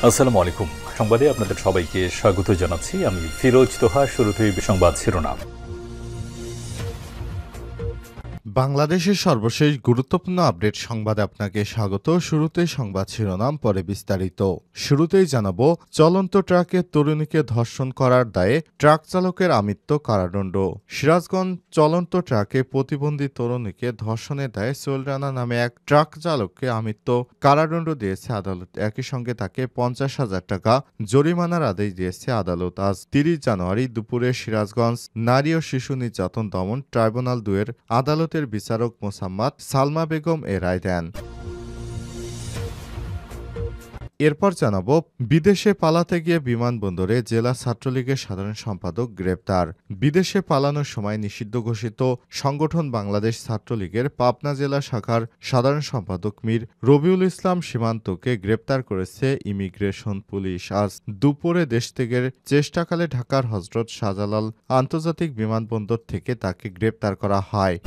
আসসালামু আলাইকুম। সংবাদে আপনাদের সবাইকে স্বাগত জানাচ্ছি। আমি ফিরোজ তোহা। শুরুতেই সংবাদ শিরোনাম। বাংলাদেশের সর্বশেষ গুরুত্বপূর্ণ আপডেট সংবাদে আপনাকে স্বাগত। শুরুতেই সংবাদ শিরোনাম, পরে বিস্তারিত। শুরুতেই জানাবো, চলন্ত ট্রাকে তরুণীকে ধর্ষণ করার দায়ে ট্রাক চালকের আমৃত্যু কারাদণ্ড। সিরাজগঞ্জ চলন্ত ট্রাকে প্রতিবন্ধী তরুণীকে ধর্ষণের দায়ে সোহেল রানা নামে এক ট্রাক চালককে আমৃত্যু কারাদণ্ড দিয়েছে আদালত। একই সঙ্গে তাকে 50,000 টাকা জরিমানার আদেশ দিয়েছে আদালত। আজ 30 জানুয়ারি দুপুরে সিরাজগঞ্জ নারী ও শিশু নির্যাতন দমন ট্রাইব্যুনাল 2-এর আদালতের বিচারক মোসাম্মদ সালমা বেগম এ রায় দেন। এরপর জানাবো, বিদেশে পালাতে গিয়ে বিমানবন্দরে জেলা ছাত্রলীগের সাধারণ সম্পাদক গ্রেপ্তার। বিদেশে পালানোর সময় নিষিদ্ধ ঘোষিত সংগঠন বাংলাদেশ ছাত্রলীগের পাবনা জেলা শাখার সাধারণ সম্পাদক মীর রবিউল ইসলাম সীমান্তকে গ্রেপ্তার করেছে ইমিগ্রেশন পুলিশ। আজ দুপুরে দেশ ত্যাগের চেষ্টাকালে ঢাকার হজরত শাহজালাল আন্তর্জাতিক বিমানবন্দর থেকে তাকে গ্রেপ্তার করা হয়।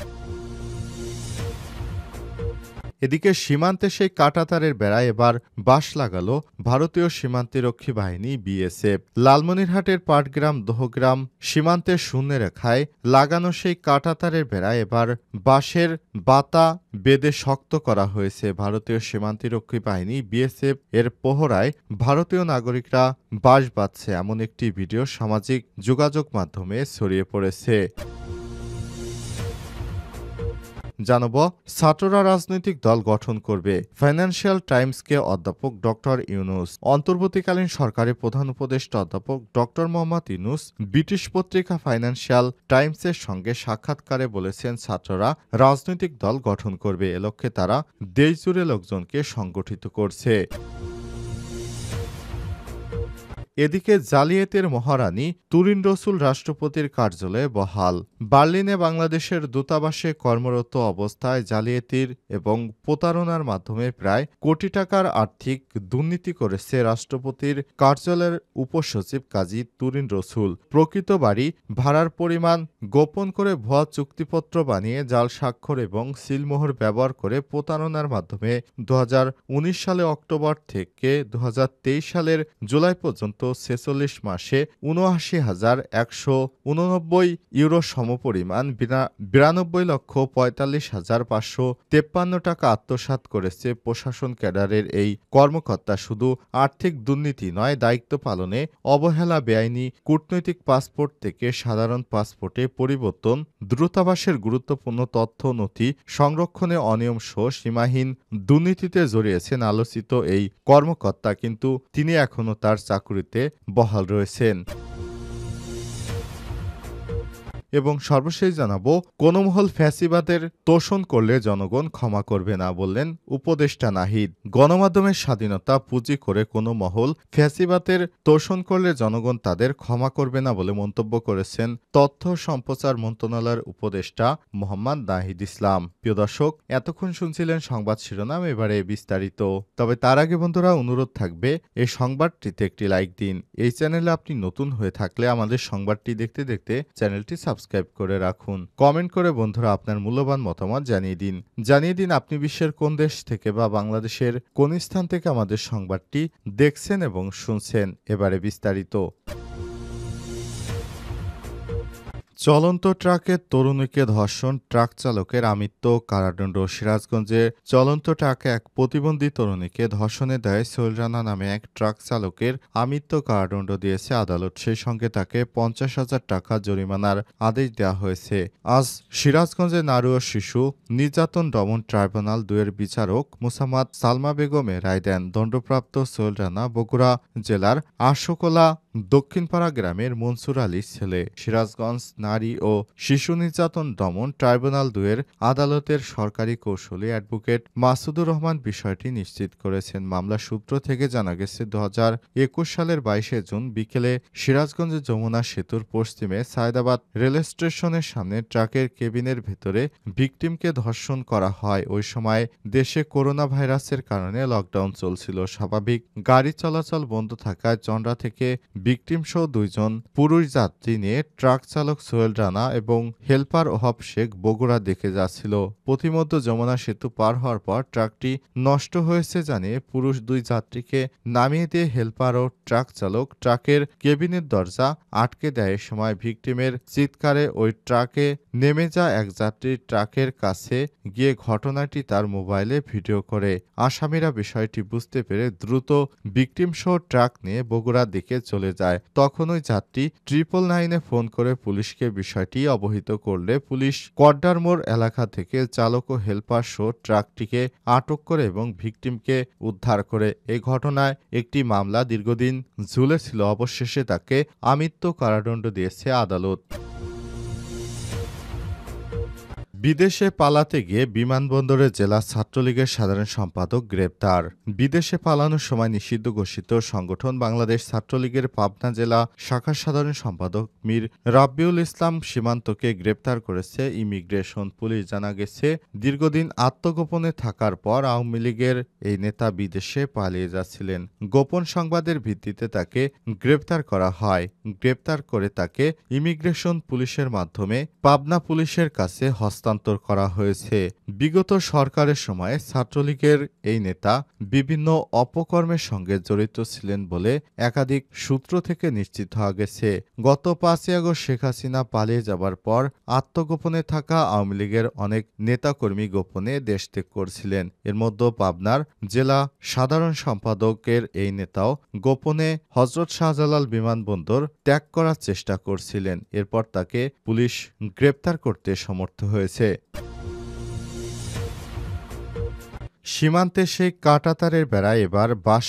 এদিকে সীমান্তে সেই কাঁটাতারের বেড়ায় এবার বাঁশ লাগালো ভারতীয় সীমান্তরক্ষী বাহিনী বিএসএফ। লালমনিরহাটের পাটগ্রাম দহগ্রাম সীমান্তের শূন্য রেখায় লাগানো সেই কাঁটাতারের বেড়ায় এবার বাঁশের বাতা বেঁধে শক্ত করা হয়েছে। ভারতীয় সীমান্তরক্ষী বাহিনী বিএসএফ এর পহরায় ভারতীয় নাগরিকরা বাঁশ বাঁধছে, এমন একটি ভিডিও সামাজিক যোগাযোগ মাধ্যমে ছড়িয়ে পড়েছে। জানাব, ছাত্ররা রাজনৈতিক দল গঠন করবে। ফাইন্যান্সিয়াল টাইমসকে অধ্যাপক ডক্টর ইউনুস। অন্তর্বর্তীকালীন সরকারের প্রধান উপদেষ্টা অধ্যাপক ডক্টর মোহাম্মদ ইউনুস ব্রিটিশ পত্রিকা ফাইন্যান্সিয়াল টাইমসের সঙ্গে সাক্ষাৎকারে বলেছেন, ছাত্ররা রাজনৈতিক দল গঠন করবে। এ লক্ষ্যে তারা দেশজুড়ে লোকজনকে সংগঠিত করছে। এদিকে জালিয়াতের মহারানী তুরিন রসুল রাষ্ট্রপতির কার্যালয়ে বহাল। বার্লিনে বাংলাদেশের দূতাবাসে কর্মরত অবস্থায় জালিয়াতির এবং প্রতারণার মাধ্যমে প্রায় কোটি টাকার আর্থিক দুর্নীতি করেছে রাষ্ট্রপতির কার্যালয়ের উপসচিব কাজী তুরিন রসুল। প্রকৃত বাড়ি ভাড়ার পরিমাণ গোপন করে ভুয়া চুক্তিপত্র বানিয়ে জাল স্বাক্ষর এবং সিলমোহর ব্যবহার করে প্রতারণার মাধ্যমে 2019 সালে অক্টোবর থেকে 2023 সালের জুলাই পর্যন্ত 46 মাসে 79,189 ইউরো সমপরিমাণ 92,45,553 টাকা আত্মসাৎ করেছে প্রশাসন ক্যাডারের এই কর্মকর্তা। শুধু আর্থিক দুর্নীতি নয়, দায়িত্ব পালনে অবহেলা, বেআইনি কূটনৈতিক পাসপোর্ট থেকে সাধারণ পাসপোর্টে পরিবর্তন, দূতাবাসের গুরুত্বপূর্ণ তথ্য নথি সংরক্ষণে অনিয়ম সহ সীমাহীন দুর্নীতিতে জড়িয়েছেন আলোচিত এই কর্মকর্তা, কিন্তু তিনি এখনও তার চাকুরিতে বহাল রয়েছেন। এবং সর্বশেষ জানাবো, কোন মহল ফ্যাসিবাদের তোষণ করলে জনগণ ক্ষমা করবে না, বললেন উপদেষ্টা নাহিদ। গণমাধ্যমের স্বাধীনতা পুঁজি করে কোনো মহল ফ্যাসিবাদের তোষণ করলে জনগণ তাদের ক্ষমা করবে না বলে মন্তব্য করেছেন তথ্য সম্প্রচার মন্ত্রণালয়ের উপদেষ্টা মোহাম্মদ নাহিদ ইসলাম। প্রিয় দর্শক, এতক্ষণ শুনছিলেন সংবাদ শিরোনাম, এবারে বিস্তারিত। তবে তার আগে বন্ধুরা, অনুরোধ থাকবে এই সংবাদটিতে একটি লাইক দিন। এই চ্যানেলে আপনি নতুন হয়ে থাকলে আমাদের সংবাদটি দেখতে দেখতে চ্যানেলটি সাবস্ক্রাইব করে রাখুন। কমেন্ট করে বন্ধুরা আপনার মূল্যবান মতামত জানিয়ে দিন আপনি বিশ্বের কোন দেশ থেকে বা বাংলাদেশের কোন স্থান থেকে আমাদের সংবাদটি দেখছেন এবং শুনছেন। এবারে বিস্তারিত। চলন্ত ট্রাকে তরুণীকে ধর্ষণ, ট্রাক চালকের আমৃত্যু কারাদণ্ড। সিরাজগঞ্জে চলন্ত ট্রাকে এক প্রতিবন্ধী তরুণীকে ধর্ষণের দায়ে সোহেল রানা নামে এক ট্রাক চালকের আমৃত্যু কারাদণ্ড দিয়েছে আদালত। সেই সঙ্গে তাকে 50,000 টাকা জরিমানার আদেশ দেওয়া হয়েছে। আজ সিরাজগঞ্জে নারী ও শিশু নির্যাতন দমন ট্রাইব্যুনাল 2-এর বিচারক মোসাম্মদ সালমা বেগম এ রায় দেন। দণ্ডপ্রাপ্ত সোহেল রানা বগুড়া জেলার আশুকোলা দক্ষিণপাড়া গ্রামের মনসুর আলীর ছেলে। সিরাজগঞ্জ নারী ও শিশু নির্যাতন দমন ট্রাইব্যুনাল 2-এর আদালতের সরকারি কৌঁসুলি অ্যাডভোকেট মাসুদুর রহমান বিষয়টি নিশ্চিত করেছেন। মামলা সূত্র থেকে জানা গেছে, 2021 সালের 22 জুন বিকেলে সিরাজগঞ্জের যমুনা সেতুর পশ্চিমে সায়দাবাদ রেল স্টেশনের সামনে ট্রাকের কেবিনের ভেতরে ভিকটিমকে ধর্ষণ করা হয়। ওই সময় দেশে করোনা ভাইরাসের কারণে লকডাউন চলছিল। স্বাভাবিক গাড়ি চলাচল বন্ধ থাকায় চন্দ্রা থেকে ভিকটিম সহ 2 জন পুরুষ যাত্রী নিয়ে ট্রাক চালক সোহেল রানা এবং হেলপার ওহাব শেখ বগুড়া দিকে যাচ্ছিল। পথিমধ্যে যমুনা সেতু পার হওয়ার পর ট্রাকটি নষ্ট হয়েছে জানিয়ে পুরুষ 2 যাত্রীকে নামিয়ে দিয়ে হেলপার ও ট্রাক চালক ট্রাকের কেবিনের দরজা আটকে দেয়। এ সময় ভিকটিমের চিৎকারে ওই ট্রাকে নেমে যায় এক যাত্রী ট্রাকের কাছে গিয়ে ঘটনাটি তার মোবাইলে ভিডিও করে। আসামিরা বিষয়টি বুঝতে পেরে দ্রুত ভিকটিম সহ ট্রাক নিয়ে বগুড়ার দিকে চলে যায়। তখন ওই যাত্রী 999-এ ফোন করে পুলিশকে বিষয়টি অবহিত করলে পুলিশ কড্ডার মোড় এলাকা থেকে চালক ও হেলপার সহ ট্রাকটিকে আটক করে এবং ভিকটিমকে উদ্ধার করে। এই ঘটনায় একটি মামলা দীর্ঘদিন ঝুলেছিল, অবশেষে তাকে আমৃত্যু কারাদণ্ড দিয়েছে আদালত। বিদেশে পালাতে গিয়ে বিমানবন্দরে জেলা ছাত্রলীগের সাধারণ সম্পাদক গ্রেপ্তার। বিদেশে পালানোর সময় নিষিদ্ধ ঘোষিত সংগঠন বাংলাদেশ ছাত্রলীগের পাবনা জেলা শাখার সাধারণ সম্পাদক মীর রাব্বিউল ইসলাম সীমান্তকে গ্রেপ্তার করেছে ইমিগ্রেশন পুলিশ। জানা গেছে, দীর্ঘদিন আত্মগোপনে থাকার পর আওয়ামী লীগের এই নেতা বিদেশে পালিয়ে যাচ্ছিলেন। গোপন সংবাদের ভিত্তিতে তাকে গ্রেপ্তার করা হয়। গ্রেপ্তার করে তাকে ইমিগ্রেশন পুলিশের মাধ্যমে পাবনা পুলিশের কাছে হস্তান্তর করা হয়েছে। বিগত সরকারের সময়ে ছাত্রলীগের এই নেতা বিভিন্ন অপকর্মের সঙ্গে জড়িত ছিলেন বলে একাধিক সূত্র থেকে নিশ্চিত হওয়া গেছে। গত 5ই আগস্ট শেখ হাসিনা পালিয়ে যাবার পর আত্মগোপনে থাকা আওয়ামী লীগের অনেক নেতাকর্মী গোপনে দেশ ত্যাগ করছিলেন। এর মধ্যে পাবনার জেলা সাধারণ সম্পাদকের এই নেতাও গোপনে হযরত শাহজালাল বিমানবন্দর ত্যাগ করার চেষ্টা করছিলেন। এরপর তাকে পুলিশ গ্রেপ্তার করতে সমর্থ হয়েছে। সীমান্তে সেই কাঁটাতারের বেড়ায় এবার বাঁশ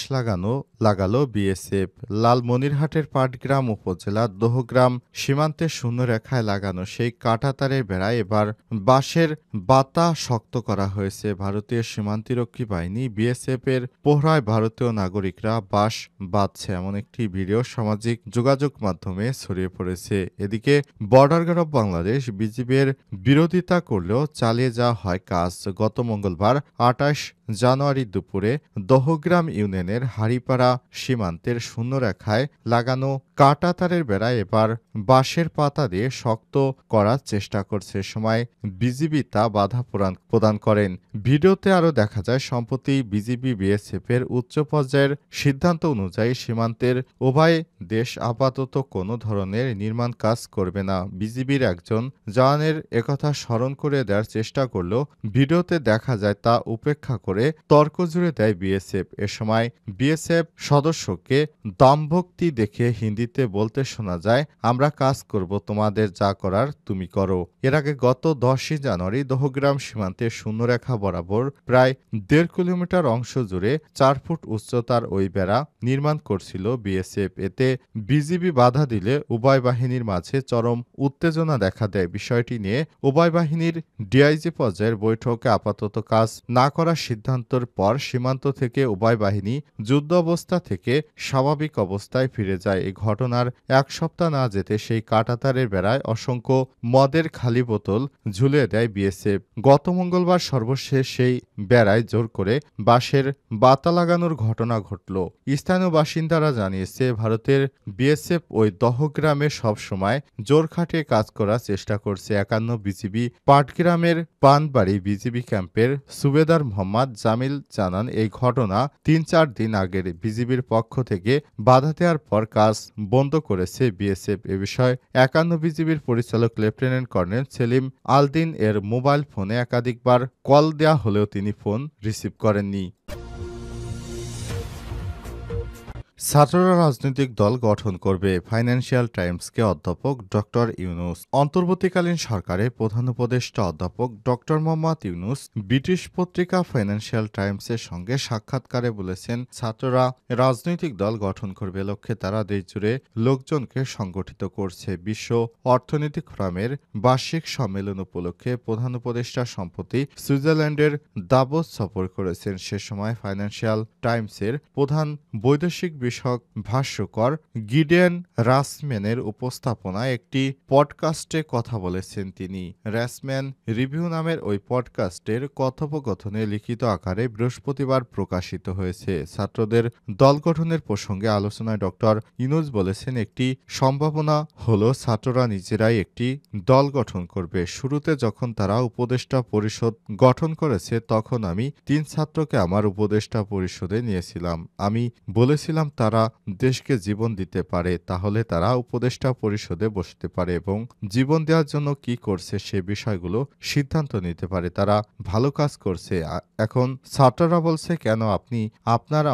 লাগালো বিএসএফ। লালমনিরহাটের পাটগ্রাম উপজেলার দোহগ্রাম সীমান্তে শূন্যরেখায় লাগানো সেই কাঁটাতারের বেড়ায় এবার বাঁশের বাতা শক্ত করা হয়েছে। ভারতীয় সীমান্তরক্ষী বাহিনী বিএসএফ এর পোহরায় ভারতীয় নাগরিকরা বাঁশ বাঁধছে এমন একটি ভিডিও সামাজিক যোগাযোগ মাধ্যমে ছড়িয়ে পড়েছে। এদিকে বর্ডার গার্ড অব বাংলাদেশ বিজিবির বিরোধিতা করলেও চালিয়ে যাওয়া হয় কাজ। গত মঙ্গলবার 28 জানুয়ারি দুপুরে দহগ্রাম ইউনিয়নের হাড়িপাড়া সীমান্তের শূন্যরেখায় লাগানো কাঁটাতারের বেড়ায় এবার বাঁশের পাতা দিয়ে শক্ত করার চেষ্টা করছে। সময় বিজিবি তা বাধা প্রদান করেন। ভিডিওতে আরও দেখা যায়, সম্প্রতি বিজিবি বিএসএফ এর উচ্চ পর্যায়ের সিদ্ধান্ত অনুযায়ী সীমান্তের উভয় দেশ আপাতত কোনো ধরনের নির্মাণ কাজ করবে না। বিজিবির একজন জওয়ানের একথা স্মরণ করে দেওয়ার চেষ্টা করলেও ভিডিওতে দেখা যায় তা উপেক্ষা করে তর্ক জুড়ে দেয় বিএসএফ। এ সময় বিএসএফ সদস্যকে দমভক্তি দেখে হিন্দিতে বলতে শোনা যায়, আমরা কাজ করব, তোমাদের যা করার তুমি করো। এর আগে গত 10ই জানুয়ারি দহগ্রাম সীমান্তে শূন্যরেখা বরাবর প্রায় 1.5 কিলোমিটার অংশ জুড়ে 4 ফুট উচ্চতার ওই বেড়া নির্মাণ করছিল বিএসএফ। এতে বিজিবি বাধা দিলে উভয় বাহিনীর মাঝে চরম উত্তেজনা দেখা দেয়। বিষয়টি নিয়ে উভয় বাহিনীর ডিআইজি পর্যায়ের বৈঠকে আপাতত কাজ না করার সিদ্ধান্তের পর সীমান্ত থেকে উভয় বাহিনী যুদ্ধ অবস্থা থেকে স্বাভাবিক অবস্থায় ফিরে যায়। এই ঘটনার এক সপ্তাহ না যেতে সেই কাঁটাতারের বেড়ায় অসংখ্য মদের খালি বোতল ঝুলিয়ে দেয় বিএসএফ। গত মঙ্গলবার সর্বশেষ সেই বেড়ায় জোর করে বাঁশের বাতা লাগানোর ঘটনা ঘটল। স্থানীয় বাসিন্দারা জানিয়েছে, ভারতের বিএসএফ ওই দহগ্রামে সবসময় জোর খাটিয়ে কাজ করার চেষ্টা করছে। 51 বিজিবি পাটগ্রামের পানবাড়ি বিজিবি ক্যাম্পের সুবেদার মোহাম্মদ জামিল জানান, এই ঘটনা 3-4 দিন আগের। বিজিবির পক্ষ থেকে বাধা দেওয়ার পর কাজ বন্ধ করেছে বিএসএফ। এ বিষয়ে 51 বিজিবির পরিচালক লেফটেন্যান্ট কর্নেল সেলিম আলদিন এর মোবাইল ফোনে একাধিকবার কল দেওয়া হলেও তিনি ফোন রিসিভ করেননি। ছাত্ররা রাজনৈতিক দল গঠন করবে, ফাইন্যান্সিয়াল টাইমসকে অধ্যাপক ডক্টর ইউনূস। অন্তর্বর্তীকালীন সরকারের প্রধান উপদেষ্টা অধ্যাপক ডক্টর মোহাম্মদ ইউনূস ব্রিটিশ পত্রিকা ফাইন্যান্সিয়াল টাইমসের সঙ্গে সাক্ষাৎকারে বলেছেন, ছাত্ররা রাজনৈতিক দল গঠন করবে, লক্ষ্যে তারা দেশজুড়ে লোকজনকে সংগঠিত করছে। বিশ্ব অর্থনৈতিক ফোরামের বার্ষিক সম্মেলন উপলক্ষে প্রধান উপদেষ্টা সম্প্রতি সুইজারল্যান্ডের দাভোস সফর করেছেন। সে সময় ফাইন্যান্সিয়াল টাইমসের প্রধান বৈদেশিক বিষয়ক ভাষ্যকার গিডেন রাসম্যানের উপস্থাপনায় একটি পডকাস্টে কথা বলেছেন তিনি। রাসম্যান রিভিউ নামের ওই পডকাস্টের কথোপকথনে লিখিত আকারে বৃহস্পতিবার প্রকাশিত হয়েছে। ছাত্রদের দল গঠনের প্রসঙ্গে আলোচনায় ডক্টর ইউনূস বলেছেন, একটি সম্ভাবনা হলো ছাত্ররা নিজেরাই একটি দল গঠন করবে। শুরুতে যখন তারা উপদেষ্টা পরিষদ গঠন করেছে তখন আমি 3 ছাত্রকে আমার উপদেষ্টা পরিষদে নিয়েছিলাম। আমি বলেছিলাম তারা দেশকে জীবন দিতে পারে, তাহলে তারা উপদেষ্টা পরিষদে বসতে পারে এবং জীবন দেওয়ার জন্য কি করছে সে বিষয়গুলো সিদ্ধান্ত নিতে পারে। তারা ভালো কাজ করছে। এখন ছাত্ররা বলছে, কেন আপনি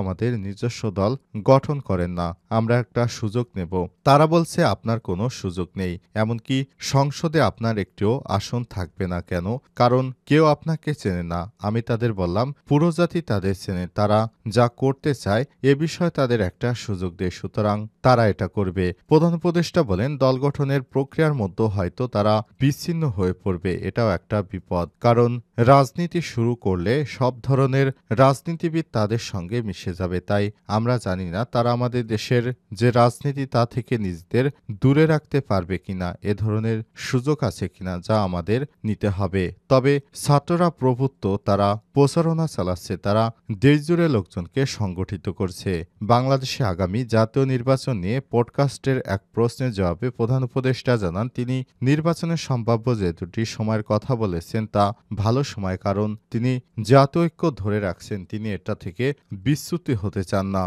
আমাদের নিজস্ব দল গঠন করেন না? আমরা একটা সুযোগ নেব। তারা বলছে, আপনার কোনো সুযোগ নেই, এমনকি সংসদে আপনার একটিও আসন থাকবে না। কেন? কারণ কেউ আপনাকে চেনে না। আমি তাদের বললাম, পুরো জাতি তাদের চেনে, তারা যা করতে চায় এ বিষয়ে তাদের একটা সুযোগ দেয়, সুতরাং তারা এটা করবে। প্রধান উপদেষ্টা বলেন, দল গঠনের প্রক্রিয়ার মধ্যে হয়তো তারা বিচ্ছিন্ন হয়ে পড়বে, এটাও একটা বিপদ। কারণ রাজনীতি শুরু করলে সব ধরনের রাজনীতিবিদ তাদের সঙ্গে মিশে যাবে। তাই আমরা জানি না তারা আমাদের দেশের যে রাজনীতি তা থেকে নিজেদের দূরে রাখতে পারবে কিনা, এ ধরনের সুযোগ আছে কিনা, যা আমাদের নিতে হবে। তবে ছাত্ররা প্রভুত্ব তারা প্রচারণা চালাচ্ছে, তারা দেশজুড়ে লোকজনকে সংগঠিত করছে। বাংলাদেশে আগামী জাতীয় নির্বাচন নিয়ে পডকাস্টের এক প্রশ্নের জবাবে প্রধান উপদেষ্টা জানান, তিনি নির্বাচনের সম্ভাব্য যে দুটি সময়ের কথা বলেছেন তা ভালো সময়, কারণ তিনি জাতীয় ঐক্য ধরে রাখছেন। তিনি এটা থেকে বিচ্যুতি হতে চান না।